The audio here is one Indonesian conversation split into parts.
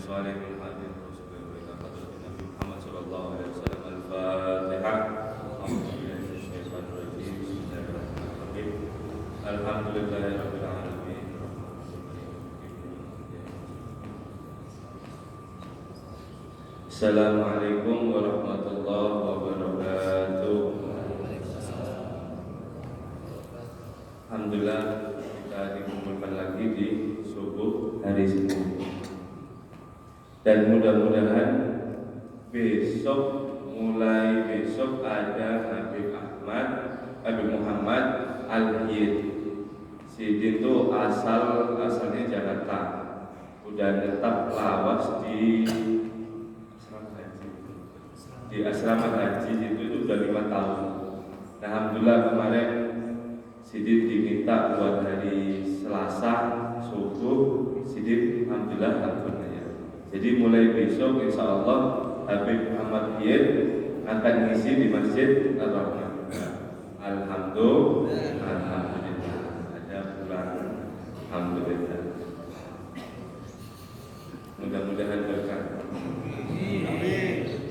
صالح من هذه الرسل وإلى حضرة النبي محمد صلى الله عليه وسلم. الفاتحة. أعوذ بالله من الشيطان الرجيم. بسم الله الرحمن الرحيم. الحمد لله رب العالمين. Assalamualaikum warahmatullahi wabarakatuh. Alhamdulillah kita dikumpulkan lagi di subuh hari Senin. Dan mudah-mudahan mulai besok ada Habib Muhammad Al-Hid. Sidin itu asalnya Jakarta. Udah tetap lawas di asrama haji itu udah 5 tahun. Nah, alhamdulillah kemarin Sidin diminta buat hari Selasa subuh. Sidin alhamdulillah akunnya. Jadi mulai besok insya Allah Habib Muhammad Hid akan ngisi di Masjid Ar-Rahman. Alhamdulillah ada pulang. Alhamdulillah. Mudah-mudahan berkah. Amin.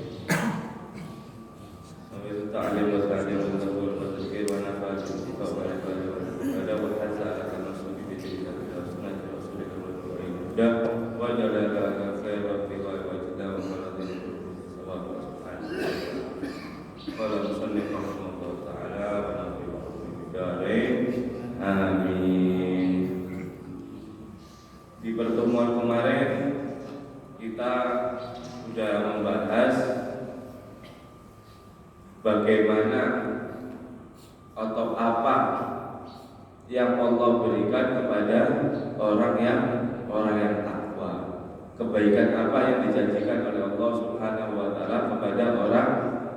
Ta'alim wa ta'alim wa tazkur wa tazkir wa nafa'al wa barakatuh wa ada wa hazza ala nasubi bi tilka sunnati rasulika wa inda wa jalala khairat wa wajda wa maradin sawab subhanahu wa musannif rahimahullah ta'ala wa nafi'u bidarain amin. Di pertemuan kemarin kita sudah membahas bagaimana atau apa yang Allah berikan kepada orang yang takwa. Kebaikan apa yang dijanjikan oleh Allah Subhanahu wa taala kepada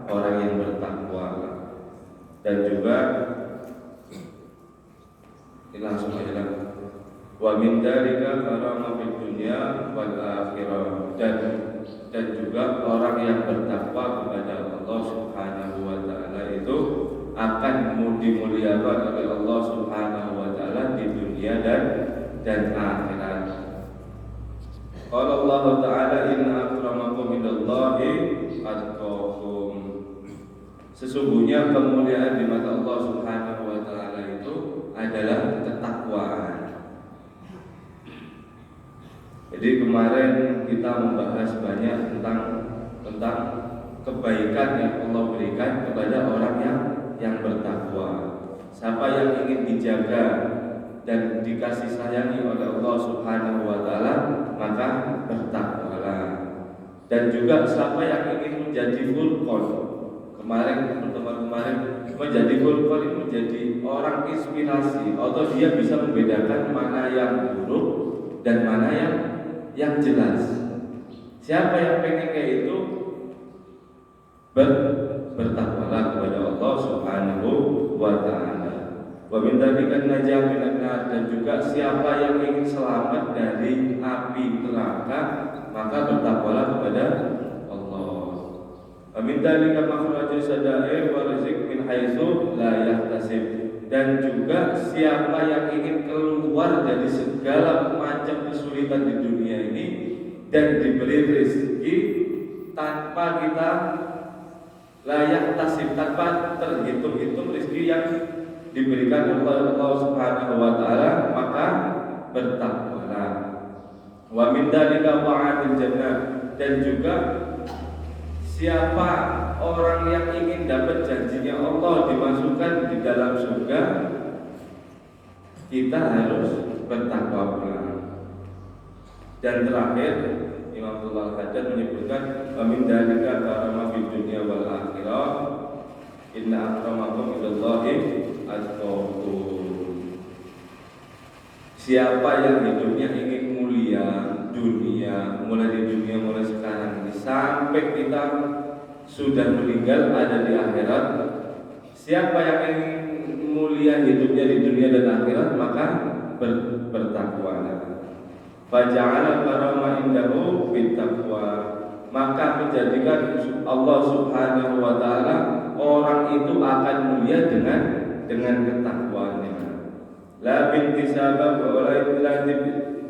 orang yang bertakwa. Dan juga langsung aja wa min dzalika karamah fid dunya wal akhirah. Dan juga orang yang bertakwa kepada Allah Subhanahu wa taala itu akan dimuliakan oleh Allah Subhanahu wa taala di dunia dan akhirat. Qala Allah taala inna akramakum indallahi atqakum. Sesungguhnya kemuliaan di mata Allah Subhanahu wa taala itu adalah ketakwaan. Jadi kemarin kita membahas banyak tentang kebaikan yang Allah berikan kepada orang yang bertakwa. Siapa yang ingin dijaga dan dikasih sayangi oleh Allah Subhanahu wa taala, maka bertakwalah. Dan juga siapa yang ingin menjadi furqan. Pertemuan kemarin menjadi furqan itu menjadi orang inspirasi atau dia bisa membedakan mana yang buruk dan mana yang jelas. Siapa yang pengen kayak itu bertakwalah kepada Allah Subhanahu wa taala. Wa min dzalika najah minan nar. Dan juga siapa yang ingin selamat dari api neraka, maka bertakwalah kepada Allah. Wa min dzalika makhrajus sadair wa rizq min haitsu la yahtasib. Dan juga siapa yang ingin keluar dari segala macam kesulitan di dunia ini dan diberi rezeki tanpa kita layak tasib, tanpa terhitung-hitung rezeki yang diberikan oleh Allah Subhanahu wa taala, maka bertakwalah. Wa min dzalika wa'adul jannah. Dan juga siapa orang yang ingin dapat janjinya Allah dimasukkan di dalam surga, kita harus bertakwa pula. Dan terakhir Imam Abdullah Haddad menyebutkan min dzalika karamah fid dunya wal akhirah inna akramakum indallahi atqakum. Siapa yang hidupnya ingin mulia dunia, mulai sekarang ini sampai kita sudah meninggal ada di akhirat. Siapa yang ingin mulia hidupnya di dunia dan akhirat, maka bertakwalah. Faja'ala karama indahu bittaqwa. Maka menjadikan Allah Subhanahu wa taala orang itu akan mulia dengan ketakwaannya. La bintisaba wa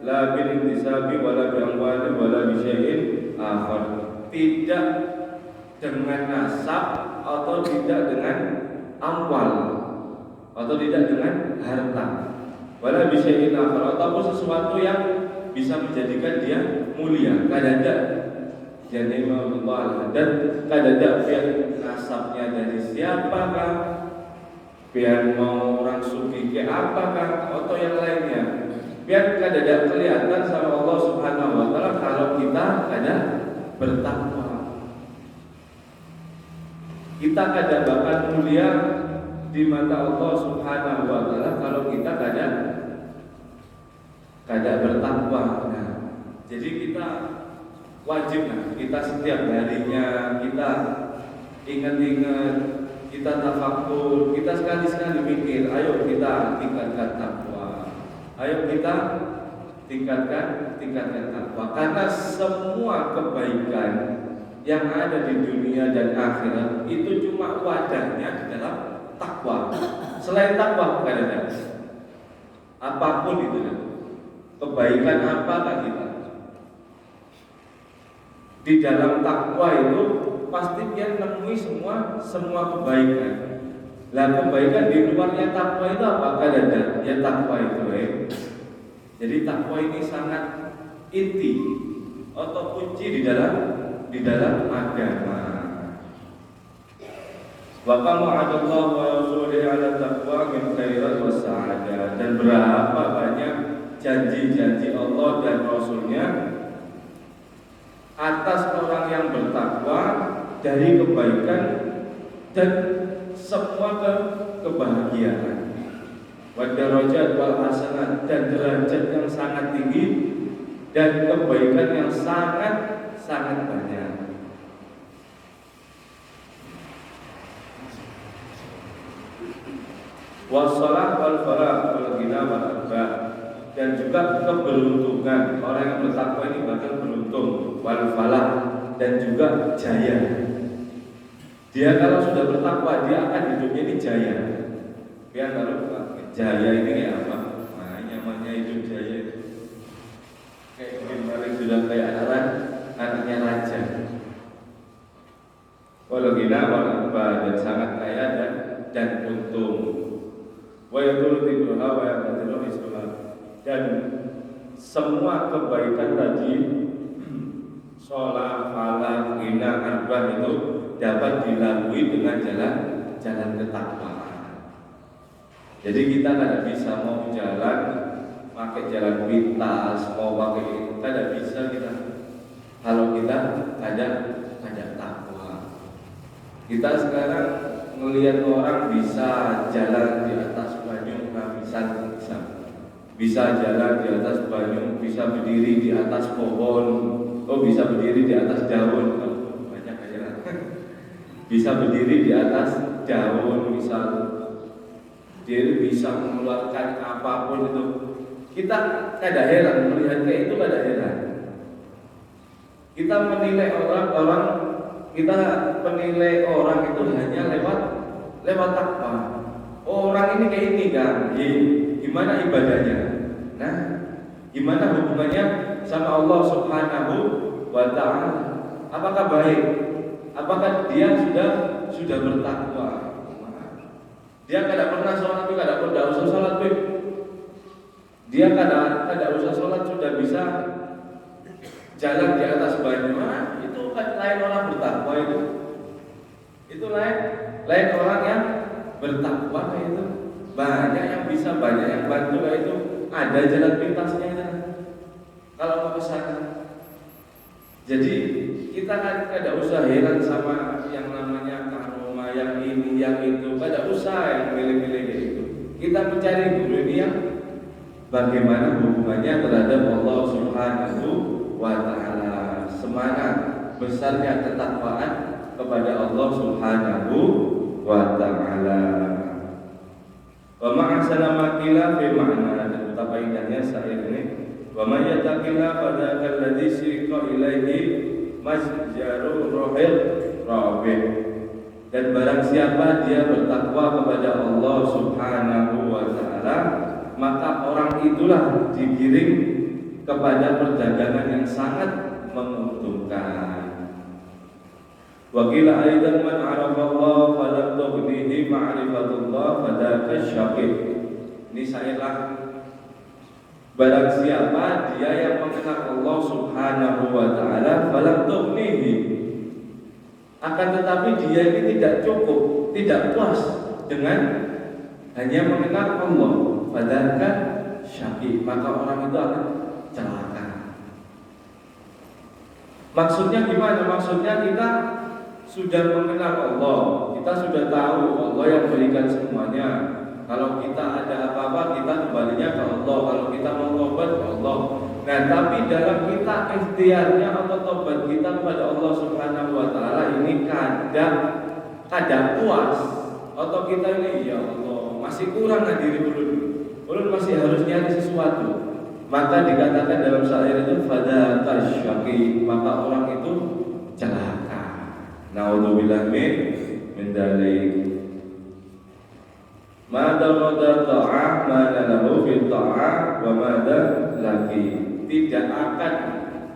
la bil intisabi wala bi amwali wala bi syai'in akhar, tidak dengan nasab atau tidak dengan amwal atau tidak dengan harta, wala bisyai'in akhar, ataupun sesuatu yang bisa menjadikan dia mulia. Kadada jadi Allah, dan kadada biar nasabnya dari siapakah, biar mau orang sugih ke apakah atau yang lainnya, biar kadada kelihatan sama Allah Subhanahu wa taala kalau kita kada bertakwa. Kita kada bakal mulia di mata Allah Subhanahu wa taala kalau kita kada bertakwa. Nah, jadi kita wajib, kita setiap harinya kita ingat-ingat, kita tafakkur, kita sekali-sekali mikir, ayo kita tingkatkan takwa, ayo kita tingkatkan takwa, karena semua kebaikan yang ada di dunia dan akhirat itu cuma wadahnya di dalam takwa. Selain takwa tidak ada apapun itu, kebaikan apakah kita di dalam takwa itu pasti dia menemui semua kebaikan. Lah kebaikan di luarnya takwa itu apa? Kadang ya takwa itu Jadi takwa ini sangat inti atau kunci di dalam agama. Wa qama adallahu wa rasulihi ala taqwa min khairat wa sa'adah. Dan berapa banyak janji-janji Allah dan Rasulnya atas orang yang bertakwa dari kebaikan dan semua kebahagiaan. Wa darajat wal hasanat, dan derajat yang sangat tinggi dan kebaikan yang sangat banyak. Wassalah wal falah wal ghina wal arba, dan juga keberuntungan. Orang yang bertakwa ini bakal beruntung, wal falah, dan juga jaya. Dia kalau sudah bertakwa dia akan hidupnya ini jaya. Dia kalau jaya ini kayak apa? Nah, namanya hidup jaya itu kayak gimana, sudah kayak anaknya raja. Walau ghina wal arba, dan sangat kaya dan untung. Wa yaqulu tibruha wa yaqdiru islam, dan semua kebaikan tadi, sholat, falah, ghina, arba itu dapat dilalui dengan jalan ketakwaan. Jadi kita tidak bisa mau jalan pakai jalan pintas, mau pakai itu tidak bisa kita kalau kita ada takwa. Kita sekarang melihat orang bisa jalan di atas banyu, bisa jalan di atas banyu, bisa berdiri di atas pohon, bisa berdiri di atas daun, banyak aja. Bisa berdiri di atas daun, dia bisa mengeluarkan apapun itu. Kita kada heran melihat kayak itu, kada heran. Kita menilai orang itu hanya lewat takwa. Orang ini kayak ini kan, gimana ibadahnya? Nah, gimana hubungannya sama Allah Subhanahu wa taala? Apakah baik? Apakah dia sudah bertakwa? Dia kada pernah sholat, kada pernah usah sholat, dia kada usah sholat sudah bisa jalan di atas banyu. Itu kan lain orang bertakwa itu. Itu lain orang yang bertakwa itu. Banyak yang bisa, banyak yang bantu itu. Ada jalan pintasnya itu. Kalau mau ke sana. Jadi kita kan kada usah heran sama yang namanya karoma, yang ini, yang itu. Kada usah yang milih-milih itu. Kita mencari guru ini yang bagaimana hubungannya terhadap Allah Subhanahu wa taala. Semangat besarnya ketakwaan kepada Allah Subhanahu wa taala. Wa ma'asana makila fi ma'na, dan betapa indahnya syair ini. Wa may yattaqilla fadzakal ladzi siqa ilaihi masjarur rohil rabih. Dan barang siapa dia bertakwa kepada Allah Subhanahu wa taala, maka orang itulah digiring kepada perdagangan yang sangat menguntungkan. Wa qila aidan man 'arafa Allah falam tughnihi ma'rifatullah fadzaka syaqi. Ini sayalah barang siapa dia yang mengenal Allah Subhanahu wa taala falam tughnihi, akan tetapi dia ini tidak cukup, tidak puas dengan hanya mengenal Allah, fadzaka syaqi, maka orang itu akan celaka. Maksudnya gimana? Maksudnya kita sudah mengenal Allah, kita sudah tahu Allah yang berikan semuanya. Kalau kita ada apa-apa, kita kembalinya ke Allah. Kalau kita mau tobat ke Allah. Nah, tapi dalam kita ikhtiarnya atau tobat kita kepada Allah Subhanahu wa taala ini kadang puas, atau kita ini ya Allah masih kurang diri ulun masih harus nyari sesuatu. Maka dikatakan dalam syair itu fadzaka syaqi, maka orang itu celaka. Naudzubillah min dzalik. Mada ta'ah mana lahu fil ta'ah wa mada laki. Tidak akan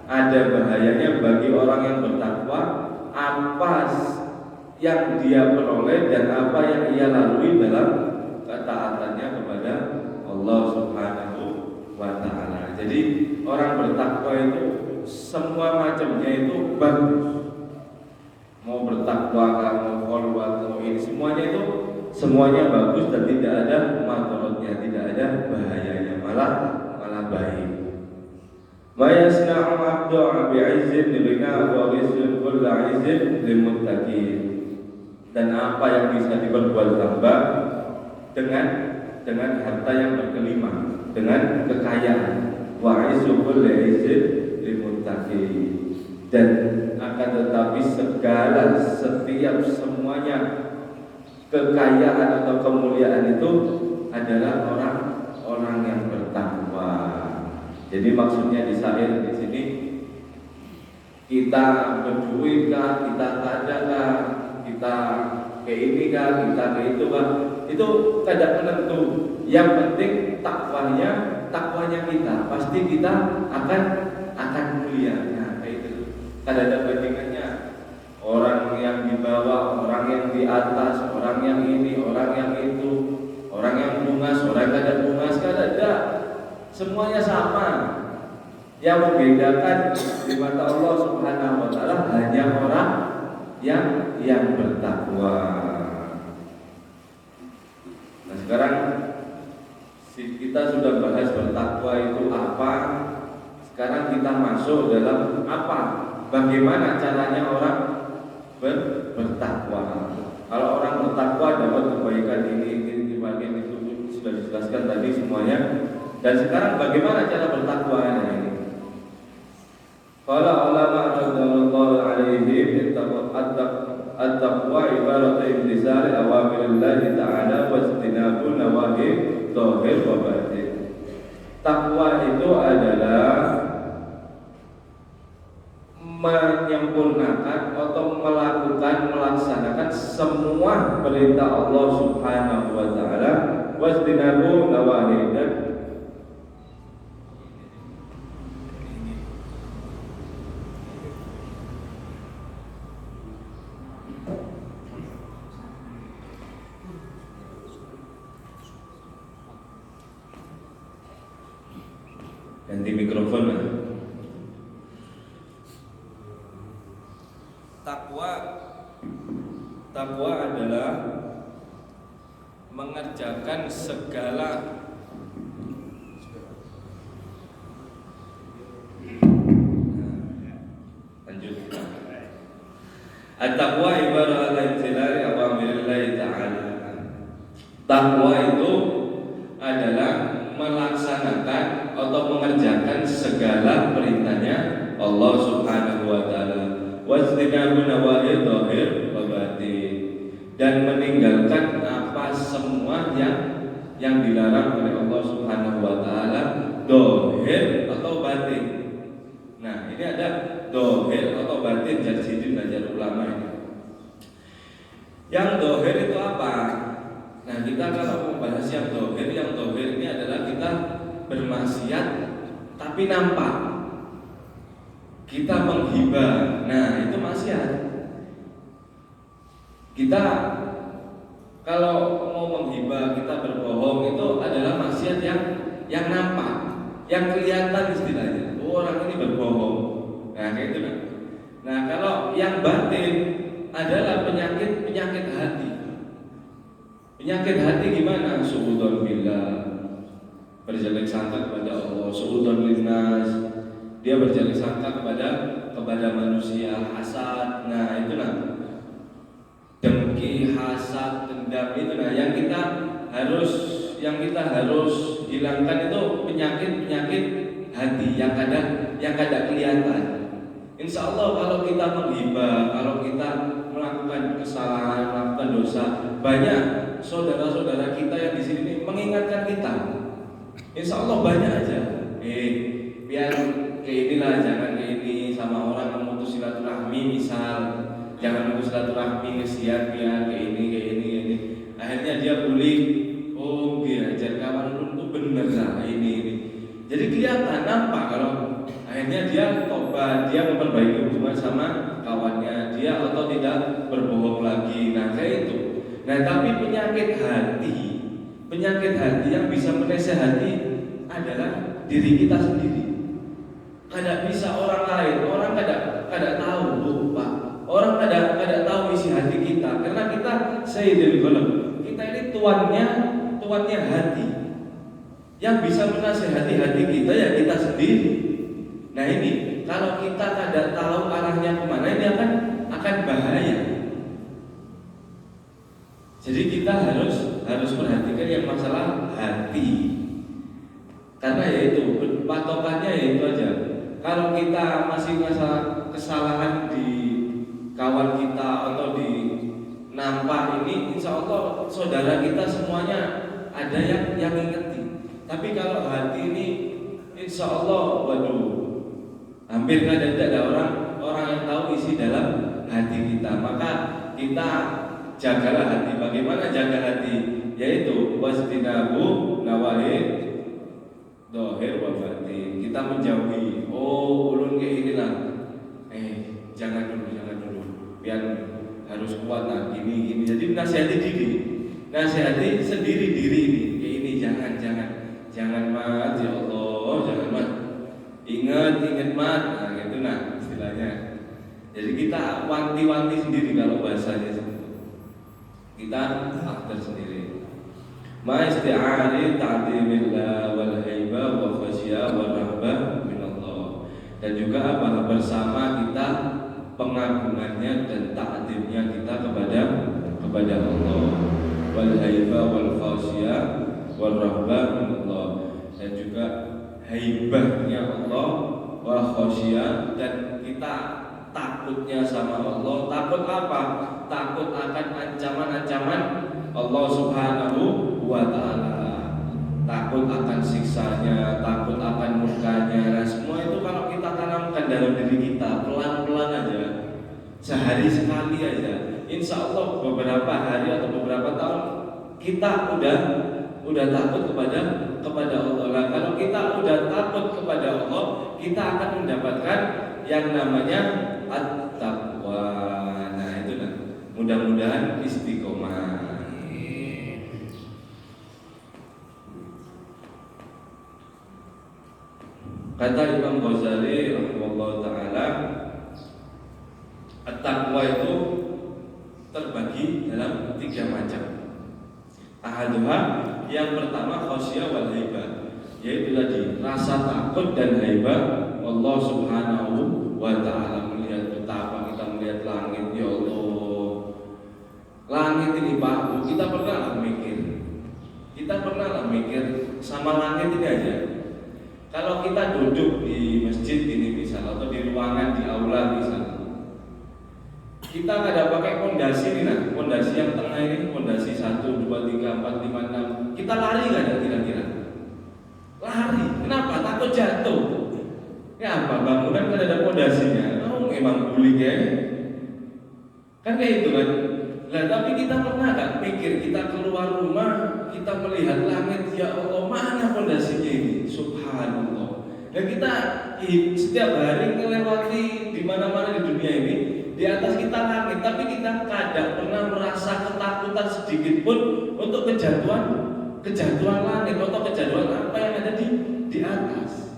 ada bahayanya bagi orang yang bertakwa apa yang dia peroleh dan apa yang ia lalui dalam ketaatannya kepada Allah Subhanahu wa ta'ala. Jadi orang bertakwa itu semua macamnya itu bagus. Mau bertakwa, mau kholwat, mau ini semuanya bagus dan tidak ada madharatnya, tidak ada bahayanya, malah baik. Ma yasna'u 'abdu 'bi'izzin lina wa rizqun kullu 'izzin lil muttaqin. Dan apa yang bisa diperbuat hamba dengan harta yang berkelimang, dengan kekayaan, wa rizqun kullu 'izzin lil muttaqin. Dan akan tetapi setiap semuanya kekayaan atau kemuliaan itu adalah orang yang bertakwa. Jadi maksudnya di syair di sini, kita berduit kah, kita kaya kah, kita ke ini kah, kita ke itu kah, itu tidak menentu. Yang penting takwanya kita, pasti kita akan mulia. Nah, kayak itu. Tidak ada bandingannya. Orang yang di bawah, orang yang di atas, orang yang ini, orang yang itu, orang yang bungas, orang yang tidak bungas, kan ada. Semuanya sama. Yang membedakan di mata Allah Subhanahu wa taala hanya orang yang bertakwa. Nah, sekarang kita sudah bahas bertakwa itu apa. Sekarang kita masuk dalam apa? Bagaimana caranya orang bertakwa. Kalau orang bertakwa dapat kebaikan ini itu sudah dijelaskan tadi semuanya. Dan sekarang bagaimana cara bertakwanya ini? Para ulama radhiyallahu alaihim at-taqwa ibarat imtisal awamirillah ta'ala wa istinabu nawahi dhahir wa batin. Takwa itu adalah menyempurnakan atau melaksanakan semua perintah Allah Subhanahu wa taala, wastinabu nawahi, ganti mikrofon lah. Takwa adalah mengerjakan segala At-taqwa ibarat al-intilari awamirillahi ta'ala. Takwa itu adalah melaksanakan atau mengerjakan segala perintahnya Allah Subhanahu wa taala. Wastinabu nawahi dhahir wa batin, dan meninggalkan apa semua yang dilarang oleh Allah Subhanahu wa taala, dhahir atau batin. Nah, ini ada dhahir atau batin, dari sini belajar ulama ini. Yang dhahir itu apa? Nah, kita kalau membahas yang dhahir ini adalah kita bermaksiat tapi nampak. kita menghibah, nah itu maksiat. Kita kalau mau menghibah, kita berbohong, itu adalah maksiat yang nampak, yang kelihatan istilahnya. Oh, orang ini berbohong. Nah, kayak itu. Nah, kalau yang batin adalah penyakit hati. Penyakit hati gimana? Suudzon billah, berjelek sangka kepada Allah, suudzon linnas, dia berjelek sangka kepada manusia, hasad. Nah, itu dengki, hasad, dendam itu yang kita harus hilangkan itu penyakit hati yang kadang kelihatan. Insya Allah kalau kita menghibah, kalau kita melakukan kesalahan, melakukan dosa, banyak saudara-saudara kita yang di sini mengingatkan kita. Insya Allah banyak aja. Biar kayak inilah, jangan kayak ini sama orang, memutus silaturahmi misal, jangan memutus silaturahmi kesian biar kayak ini. Akhirnya dia bully, oh dia ajar kawan itu bener lah ini. Jadi kelihatan, nampak kalau akhirnya dia tobat, dia memperbaiki hubungan sama kawannya, dia atau tidak berbohong lagi. Nah kayak itu. Nah tapi penyakit hati yang bisa menasehati adalah diri kita sendiri. Kada bisa orang lain, orang kada tahu, Pak. Orang kada tahu isi hati kita, karena kita sayyidul qalb. Kita ini tuannya hati. Yang bisa menasehati hati kita ya kita sendiri. Nah ini kalau kita kada tahu arahnya kemana, ini akan bahaya. Jadi kita harus perhatikan yang masalah hati. Karena yaitu patokannya yaitu aja. Kalau kita masih masalah kesalahan di kawan kita atau di nampak ini, insya Allah saudara kita semuanya ada yang ingetin. Tapi kalau hati ini, insya Allah, waduh, hampir tidak ada orang yang tahu isi dalam hati kita. Maka kita jagalah hati. Bagaimana jaga hati? Yaitu wasdinabu nawahid dohir wa batin. Kita menjauhi. Oh, ulun kayak inilah. Jangan dulu. Biar harus kuat gini. Jadi nasihati diri. Nasihati sendiri diri ini. Kayak ini jangan mat, ya Allah, jangan mat. Ingat mat. Nah, gitu istilahnya. Jadi kita wanti-wanti sendiri kalau bahasanya seperti itu. Kita aktor sendiri. Ma isti'ari ta'dimillah wal haibah wa khasyah wa rahbah minallah. Dan juga bersama kita pengagungannya dan ta'dimnya kita kepada Allah. Wal haibah wal khasyah wal rahbah minallah. Dan juga haibahnya Allah, wal khasyah, dan kita takutnya sama Allah. Takut apa? Takut akan ancaman-ancaman Allah Subhanahu wa ta'ala. Takut akan siksanya, takut akan murkanya. Nah semua itu kalau kita tanamkan dalam diri kita, pelan-pelan aja, sehari sekali aja, insya Allah beberapa hari atau beberapa tahun kita udah takut kepada Allah. Nah, kalau kita udah takut kepada Allah, kita akan mendapatkan yang namanya at-taqwa. Nah itu mudah-mudahan istiqomah. Kata Imam Ghazali rahimahullah ta'ala, at-taqwa itu terbagi dalam 3 macam. Ahaduha, yang pertama khasyah wal haibah, yaitu tadi rasa takut dan haibah Allah Subhanahu wa ta'ala. Melihat betapa kita melihat langit, ya Allah, langit ini Pak, kita pernah mikir sama langit ini aja. Kalau kita duduk di masjid ini misal, atau di ruangan di aula misal, kita nggak ada pakai pondasi nih, pondasi yang tengah ini, pondasi 1, 2, 3, 4, 5, 6. Kita lari nggak ada kira-kira? Lari. Kenapa? Takut jatuh. Ya apa? Bangunan kan ada pondasinya. Oh, emang guling ya. Kan kayak itu kan. Nah, tapi kita pernah nggak mikir, kita keluar rumah, kita melihat langit, ya Allah, mana pondasinya ini? Subhanallah. Dan kita setiap hari melewati di mana-mana di dunia ini, di atas kita langit, tapi kita kadang pernah merasa ketakutan sedikit pun untuk kejatuhan langit atau kejatuhan apa yang ada di atas.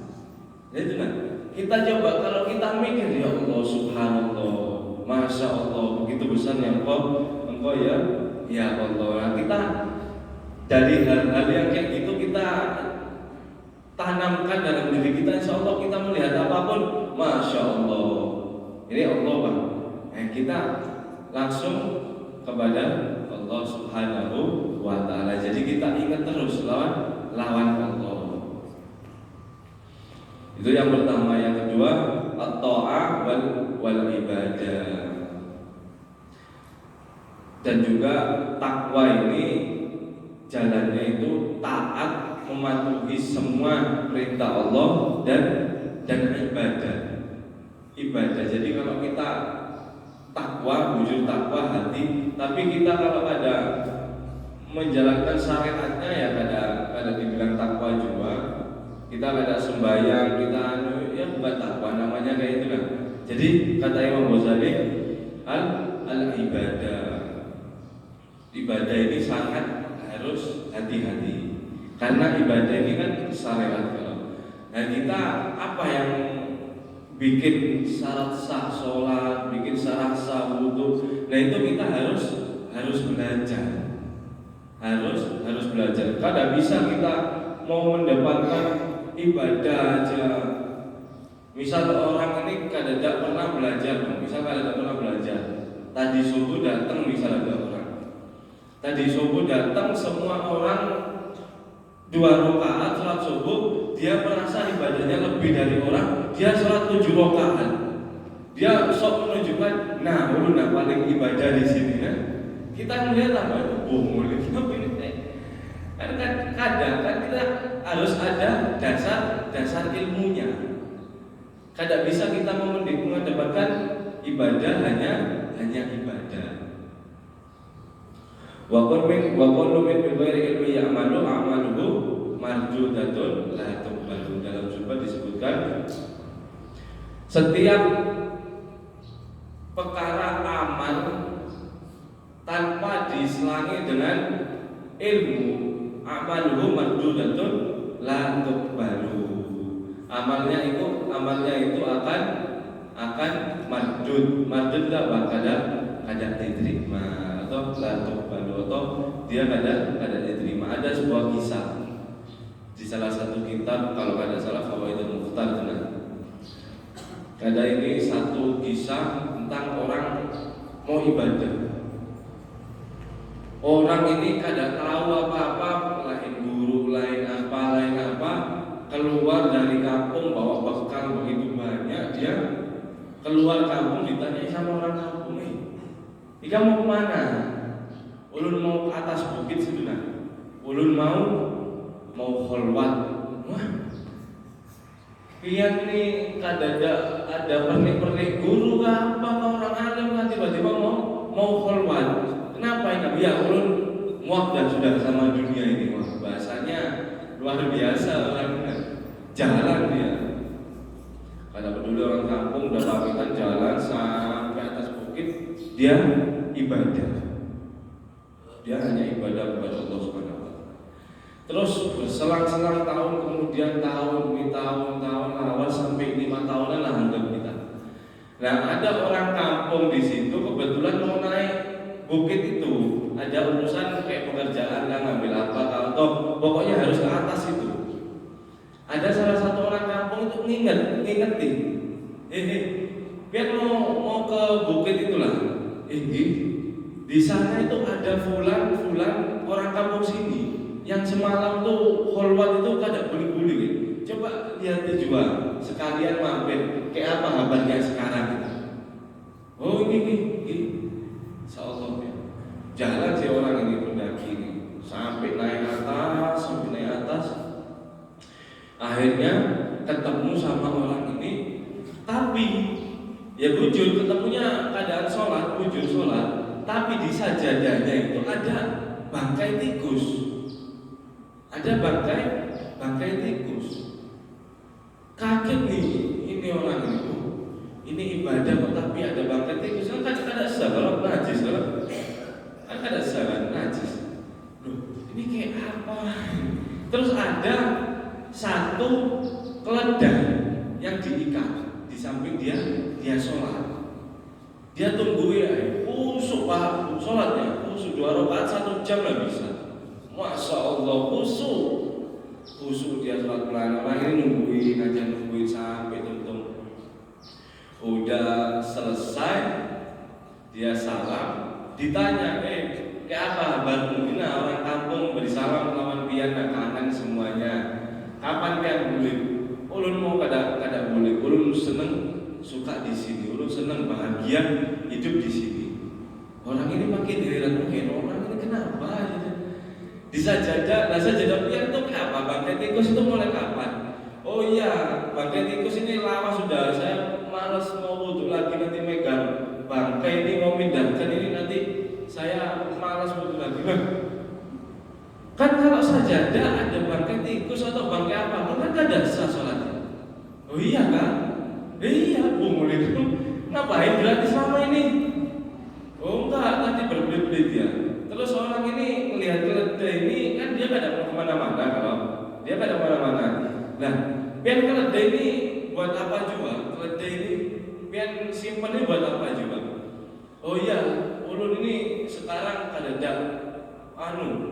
Jadi nah, kita coba kalau kita mikir, ya Allah subhanallah, masya Allah, begitu besarnya engkau ya Allah. Nah, kita dari hal-hal yang kayak gitu kita tanamkan dalam diri kita, insya Allah kita melihat apapun, masya Allah, ini Allah Pak. Kita langsung kepada Allah Subhanahu wa Ta'ala. Jadi kita ingat terus lawan Allah. Itu yang pertama. Yang kedua, at-ta'ah wal ibadah. Dan juga takwa ini jalannya itu taat, mematuhi semua perintah Allah dan ibadah. Jadi kalau kita takwa, wujud takwa hati, tapi kita kalau ada menjalankan syariatnya ya kada dibilang takwa juga. Kita kada sembahyang, kita ya bukan takwa, namanya kayak itu kan. Jadi kata Imam Ghazali, al ibadah ini sangat harus hati-hati, karena ibadah ini kan syariat. Nah kita apa yang bikin syarat sah sholat, bikin syarat sah wudhu, nah itu kita harus belajar, harus belajar. Kada bisa kita mau mendapatkan ibadah aja. Misal orang ini kada pernah belajar, tadi subuh datang, misal ada orang tadi subuh datang, semua orang 2 rakaat sholat subuh, dia merasa ibadahnya lebih dari orang, dia sholat 7 rakaat. Dia sok menunjukkan, nah paling ibadah di sini kan. Kita melihat apa? Mulai ini. Kadang kan kita harus ada dasar ilmunya. Kadang bisa kita menghadapkan ibadah hanya ibadah. Wa kullu min ghairi ilmi ya'malu a'maluhu marjudatun la tuqbalu. Dalam surah disebutkan setiap perkara amal tanpa diselangi dengan ilmu, amaluhu marjudatun la tuqbalu. Amalnya itu akan mardud lah, kada diterima atau la tuqbalu, atau dia kada diterima. Ada sebuah kisah di salah satu kitab, kalau kada salah Fawaidul Mukhtar, ada ini satu kisah tentang orang mau ibadah. Orang ini kada tahu apa-apa, lain guru, lain apa, keluar dari kampung bawa bekal begitu banyak. Dia keluar kampung, ditanya sama orang kampung, "Ika mau kemana?" "Ulun mau ke atas bukit situ nah. Ulun mau kholwat." Wah, pian nih kada ada pernik guru apa orang alim kan tiba-tiba mau kholwat. Kenapa ini? Ya ulun muak dan sudah sama dunia ini. Wah, bahasanya luar biasa orangnya. Jalan dia. Kada peduli orang kampung, udah pamitan jalan sampai atas bukit, dia ibadah. Dia hanya ibadah kepada Allah Subhanahu wa Ta'ala. Terus berselang-selang tahun, kemudian tahun awal sampai 5 tahunan lah anggap kita. Nah, ada orang kampung di situ kebetulan mau naik bukit itu, ada urusan kayak pekerjaan lah, ngambil apa atau pokoknya harus ke atas itu. Ada salah satu orang kampung itu ngingetin, biar mau ke bukit itulah. Di sana itu ada fulan orang kampung sini yang semalam tuh kholwat itu kada buli-buli. Coba lihat dijual, sekalian mampir. Kayak apa kabarnya sekarang? Oh ini, insyaallah ya. Jalan si orang ini pendaki ini sampai naik atas. Akhirnya ketemu sama orang ini, tapi ya bujur, ketemunya keadaan sholat, bujur sholat, tapi di sajadahnya itu ada bangkai tikus. Ada bangkai tikus. Kaget nih kok tapi ada bangkai tikus? Kan ada sah kalau najis kalau kan ada sah kan najis. Loh, ini kayak apa? Terus ada satu keledai yang diikat di samping dia sholat. Dia tunggu ya, khusyuk Pak, sholatnya khusyuk 2 rakaat 1 jam lah bisa. Masya Allah khusyuk dia sholat pelan. Orang ini nungguin sampai tuntung. Udah selesai, dia salam, ditanya, kayak apa kabarmu? Ini orang kampung beri salam lawan pian kanan semuanya. Kapan kan boleh? Ulun mau kada boleh. Ulun seneng suka di sini. Ulun seneng bahagia hidup di sini. Orang ini makin diriran orang ini kenapa? Disajadah, sajadah pian itu kayak apa? Bangkai tikus itu mulai kapan? Oh iya, bangkai tikus ini lama sudah. Saya malas mau wudhu lagi nanti megang bangkai ini mau pindahkan ini nanti saya malas wudhu lagi. Kan kalau sajadah ada bangkai tikus atau bangkai apa, kan ada sah sholatnya. Oh iya kan? Iya, mulai itu ngapain gratis selama ini? Oh enggak, nanti berbelit-belit ya. Terus orang ini melihat keledai ini kan dia gak ada kemana-mana kalau dia gak ada kemana-mana. Nah, pian keledai ini buat apa juga? Keledai ini pian simpen ini buat apa juga? Oh iya, ulun ini sekarang kadang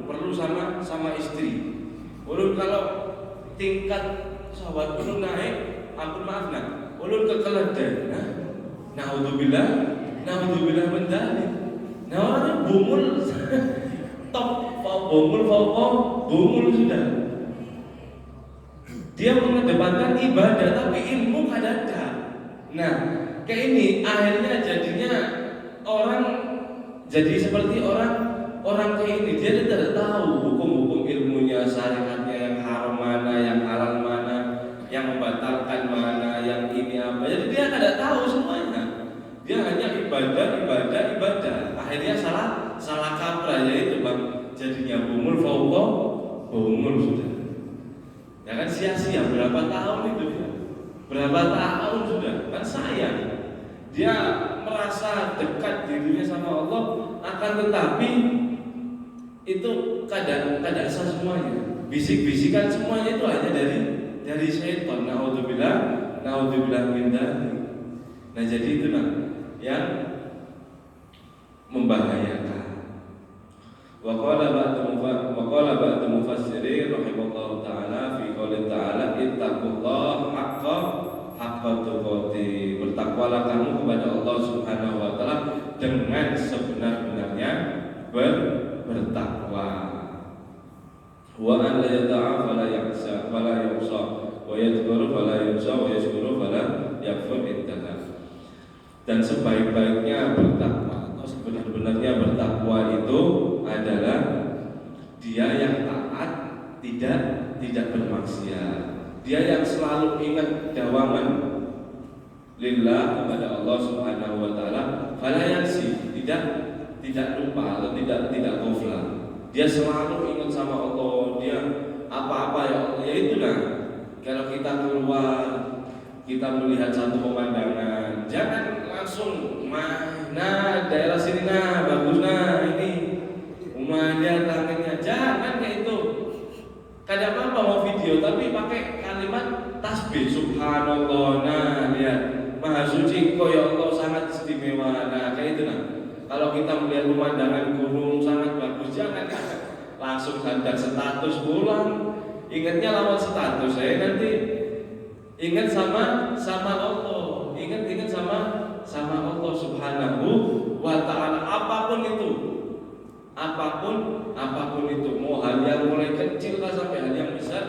perlu sama istri. Ulun kalau tingkat sahabat ulun naik, ampun maaf nak, ulun ke keledai. Naudzubillah mendalik. Nah orangnya bumul top bumul sudah. Dia mengedepankan ibadah tapi ilmu kada ada. Nah kayak ini akhirnya jadinya orang jadi seperti orang kayak ini, dia tidak tahu hukum-hukum ilmunya, syariatnya, yang haram mana, yang halal mana, yang membatalkan mana, yang ini apa. Jadi dia tidak tahu semuanya. Dia hanya ibadah. Akhirnya salah kaprah, yaitu bang jadinya bumul sudah. Ya kan sia-sia berapa tahun itu dia. Berapa tahun sudah, kan sayang. Dia merasa dekat dirinya sama Allah, akan tetapi itu kadang sah semuanya. Bisik-bisikan semuanya itu hanya dari syaitan. Naudzubillah min dzalik. Nah jadi itu yang membahayakan. Wa qala ba'du mufassirin rahimallahu ta'ala fi qouli ta'ala ittaqullaha haqqa tuqatih. Bertakwalah kamu kepada Allah Subhanahu wa taala dengan sebenar-benarnya bertakwa. Wa an la yata'a fala yahsa fala yusa wa yadhkuru fala yusa wa yashkuru fala yakfur intaha. Dan sebaik-baiknya bertakwa atau sebenar-benarnya bertakwa itu adalah dia yang taat, tidak bermaksiat. Dia yang selalu ingat dawaman lillah kepada Allah Subhanahu wa taala, fala yansi, tidak lupa atau tidak ghaflah. Dia selalu ingat sama Allah, dia apa-apa ya Allah. Ya itulah kalau kita keluar, kita melihat satu pemandangan, jangan langsung daerah sini bagus ini rumah dia tangannya, jangan kayak itu. Kadang apa mau video tapi pakai kalimat tasbih subhanallah, lihat maha suci kau ya Allah, sangat istimewa. Kayak itu kalau kita melihat pemandangan gunung sangat bagus, jangan langsung sadar status pulang. Ingatnya lawan status, saya nanti ingat sama Allah, ingat sama Allah Subhanahu wa taala. Apapun itu, mau hal yang mulai kecil lah sampai hal yang besar,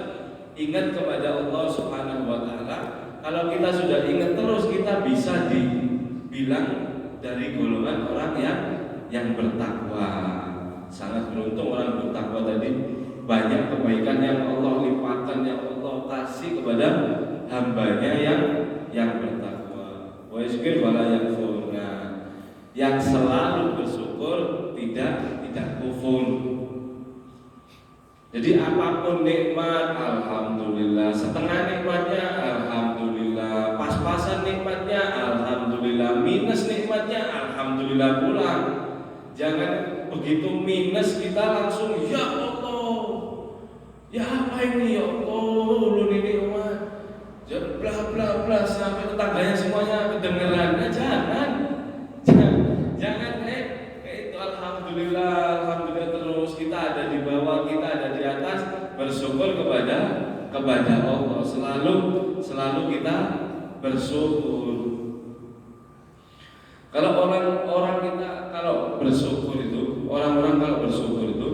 ingat kepada Allah Subhanahu wa taala. Kalau kita sudah ingat terus, kita bisa dibilang dari golongan orang yang bertakwa. Sangat beruntung orang bertakwa tadi, banyak kebaikan yang Allah limpahkan, yang Allah kasih kepada hambanya yang bertakwa. Wa yashkur wala yakfur. Yang selalu bersyukur, tidak kufur. Jadi apapun nikmat, alhamdulillah. Setengah nikmatnya, alhamdulillah. pas-pasan nikmatnya, alhamdulillah. Minus nikmatnya, alhamdulillah pula. Jangan begitu minus kita langsung ya Allah, ya apa ini ya Allah, ulun ini umat, bla bla bla sampai tetangganya semuanya kedengeran. Nah, jangan itu alhamdulillah, alhamdulillah terus. Kita ada di bawah, kita ada di atas, bersyukur kepada Allah. Selalu kita bersyukur. Kalau orang-orang kita kalau bersyukur itu, orang-orang kalau bersyukur itu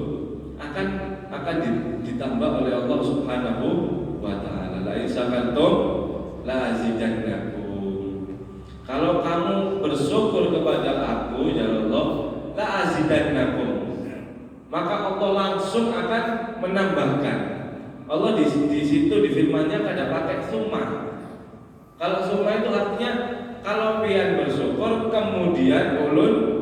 akan ditambah oleh Allah Subhanahu wa taala. La in syakartum la azidannakum. Kalau kamu bersyukur kepada aku ya Allah, la azidannakum, maka Allah langsung akan menambahkan. Allah di situ di firman-Nya kada pakai summa. Kalau summa itu artinya kalau pian bersyukur kemudian ulun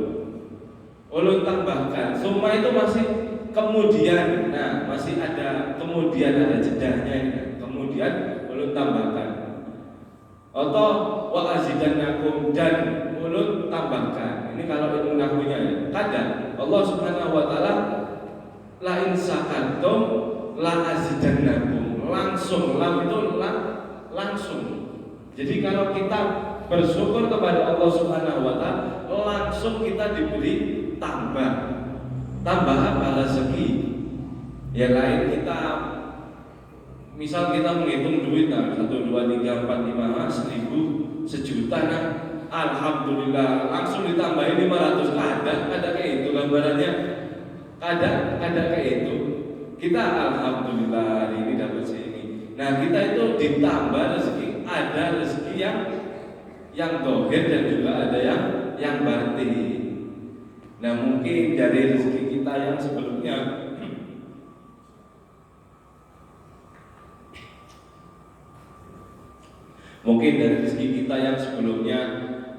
tambahkan. Summa itu masih kemudian. Nah, masih ada kemudian, ada jedahnya ini. Kemudian ulun tambahkan. Atau wa azidannakum, dan ulun tambahkan. Ini kalau ilmu nahwunya ya. Kadang Allah Subhanahu wa taala la in syakartum la azidannakum. Langsung, lam itu langsung. Jadi kalau kita bersyukur kepada Allah Subhanahu wa taala, langsung kita diberi tambah apa? Rezeki. Ya lain kita misal kita menghitung duit 1 2 3 4 5 1000 1.000.000 nah, alhamdulillah langsung ditambahin 500. Ada kayak itu gambarannya. Ada kayak itu. Kita alhamdulillah ini dapat segini. Nah, kita itu ditambah rezeki. Ada rezeki yang dohir dan juga ada yang batin. Nah, mungkin dari rezeki kita yang sebelumnya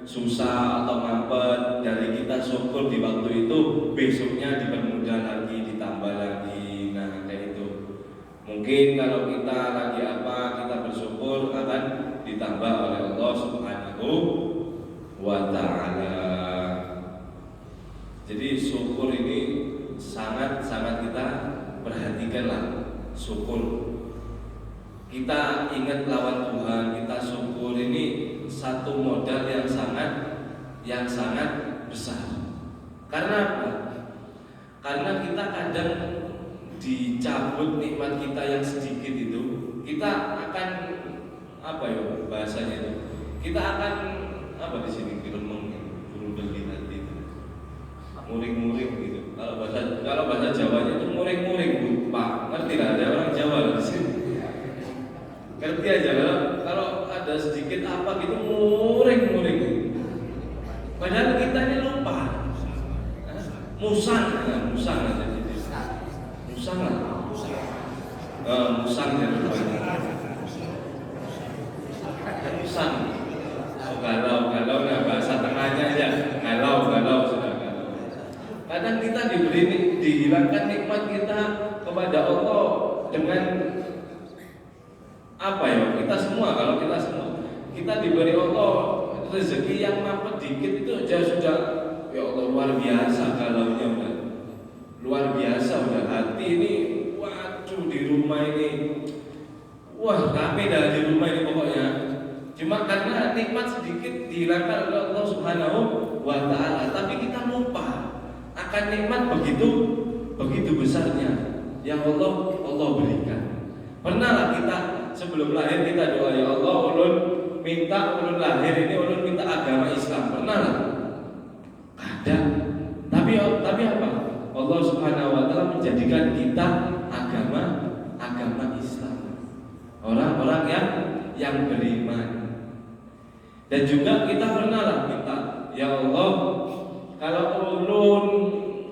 susah atau mampet, dari kita syukur di waktu itu, besoknya dipermudah lagi, ditambah lagi. Nah, kayak itu. Mungkin kalau kita lagi kita bersyukur akan ditambah oleh Allah Subhanahu wa taala. Jadi syukur ini sangat kita perhatikanlah. Syukur. Kita ingat lawan Tuhan, kita syukur, ini satu modal yang sangat besar. Karena apa? Karena kita kadang dicabut nikmat kita yang sedikit itu, kita akan bahasanya itu? Kita akan di sini beli nanti itu. Muring-muring gitu. Kalau bahasa Jawanya itu muring-muring, Pak. Ngerti lah, ada orang Jawa di sini. Ngerti aja kalau ada sedikit gitu muring-muring. Padahal kita ini lupa. Musang aja jadi. Musang jadi musang. Galau nah bahasa tengahnya aja. Galau sudah galau. Kadang kita dihilangkan nikmat kita kepada Allah dengan kita diberi Allah rezeki yang mampet dikit itu aja sudah ya Allah luar biasa. Galaunya udah luar biasa, udah hati ini waduh di rumah ini rame dah di rumah ini pokoknya. Cuma karena nikmat sedikit dihilangkan oleh Allah Subhanahu wa taala, tapi kita lupa akan nikmat begitu besarnya yang Allah berikan. Pernahlah kita sebelum lahir kita doa, ya Allah ulun lahir ini ulun minta agama Islam. Pernah lah? Ada. Tapi apa? Allah Subhanahu wa taala menjadikan kita agama Islam. Orang-orang yang beriman. Dan juga kita pernah lah minta, ya Allah, kalau ulun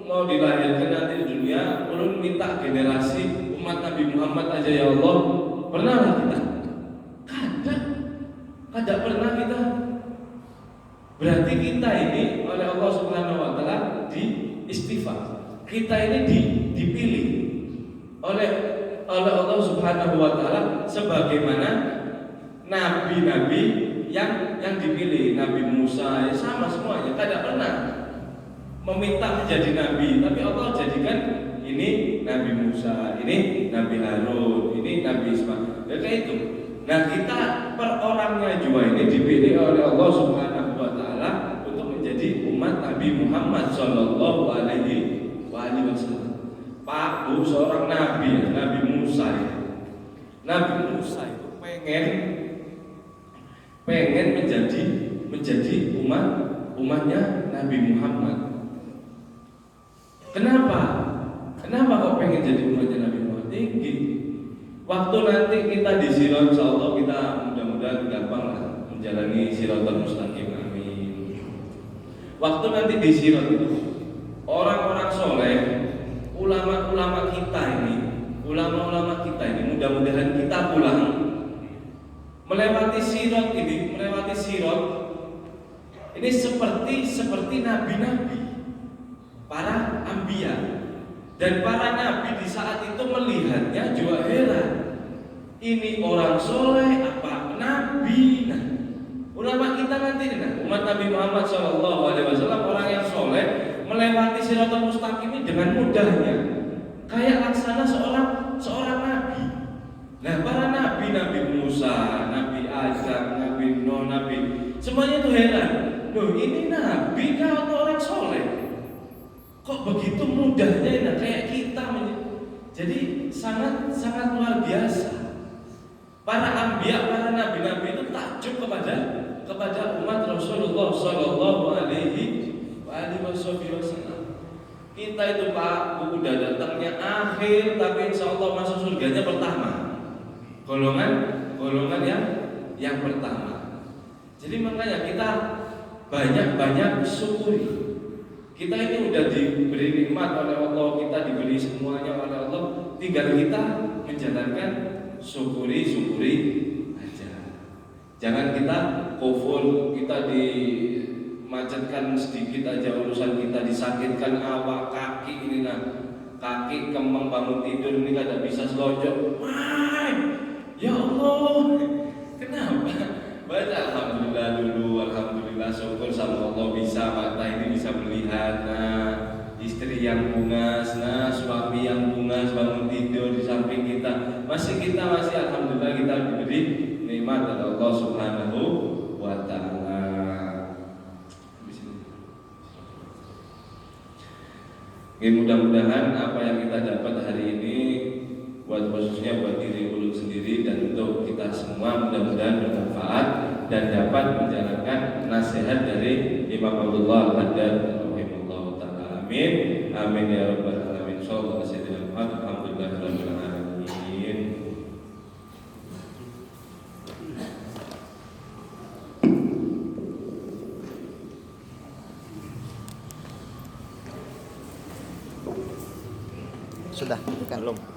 mau dilahirkan nanti di dunia, ulun minta generasi umat Nabi Muhammad aja ya Allah. Pernah lah kita? Kada pernah kita. Berarti kita ini oleh Allah Subhanahu wa taala diistifa. Kita ini dipilih oleh Allah Subhanahu wa taala sebagaimana nabi-nabi yang dipilih Nabi Musa ya sama semuanya, tidak pernah meminta menjadi nabi, tapi Allah jadikan ini Nabi Musa, ini Nabi Harun, ini Nabi Ismail. Ya kayak itu. Nah kita per orangnya juga ini dipilih oleh Allah Subhanahu Wa Taala untuk menjadi umat Nabi Muhammad Shallallahu Alaihi Wasallam. Pak Bu seorang nabi, Nabi Musa itu. Nabi Musa itu pengen menjadi umatnya Nabi Muhammad. Kenapa kok pengen jadi umatnya Nabi Muhammad? Tinggi. Waktu nanti kita di Sirat, insyaallah kita mudah-mudahan gampang lah menjalani Siratal Mustaqim. Amin. Waktu nanti di Sirat itu orang-orang soleh, ulama-ulama kita ini mudah-mudahan kita pulang melewati Sirat ini seperti nabi-nabi, para anbiya, dan para nabi di saat itu melihatnya juga heran. Ini orang soleh apa nabi? Nah, ulama kita nanti umat Nabi Muhammad SAW orang yang soleh melewati Siratal Mustaqim ini dengan mudahnya, kayak laksana seorang nabi. Nah, para nabi Musa, Nabi Adam, Nabi Nuh, semuanya itu heran. Loh, ini nabi kah atau orang soleh? Kok begitu mudahnya kayak kita? Jadi sangat luar biasa. Para anbiya, para nabi-nabi itu takjub kepada umat Rasulullah Shallallahu Alaihi Wasallam. Kita itu Pak Bu udah datangnya akhir, tapi insya Allah masuk surganya pertama. Golongan yang pertama. Jadi makanya kita banyak syukuri. Kita ini udah diberi nikmat oleh Allah, kita diberi semuanya oleh Allah, tinggal kita menjalankan syukuri aja. Jangan kita kufur, kita dimacetkan sedikit aja urusan kita, disakitkan awak, kaki ini kaki kemeng bangun tidur ini kada bisa selonjok. Ya Allah, kenapa? Baca alhamdulillah dulu, alhamdulillah syukur sama Allah bisa mata ini bisa melihat. Nah, istri yang bungas, suami yang bungas bangun tidur di samping kita. Masih alhamdulillah kita diberi nikmat dari Allah Subhanahu Wa Taala. Mudah-mudahan apa yang kita dapat hari ini khususnya buat diri ulun sendiri dan untuk kita semua mudah-mudahan bermanfaat dan dapat menjalankan nasihat dari Imam Abdullah Haddad rahimahullah taala. Amin. Amin ya rabbal alamin. Sallallahu alaihi wasallam. Alhamdulillahirabbil alamin. Sudah, kan belum?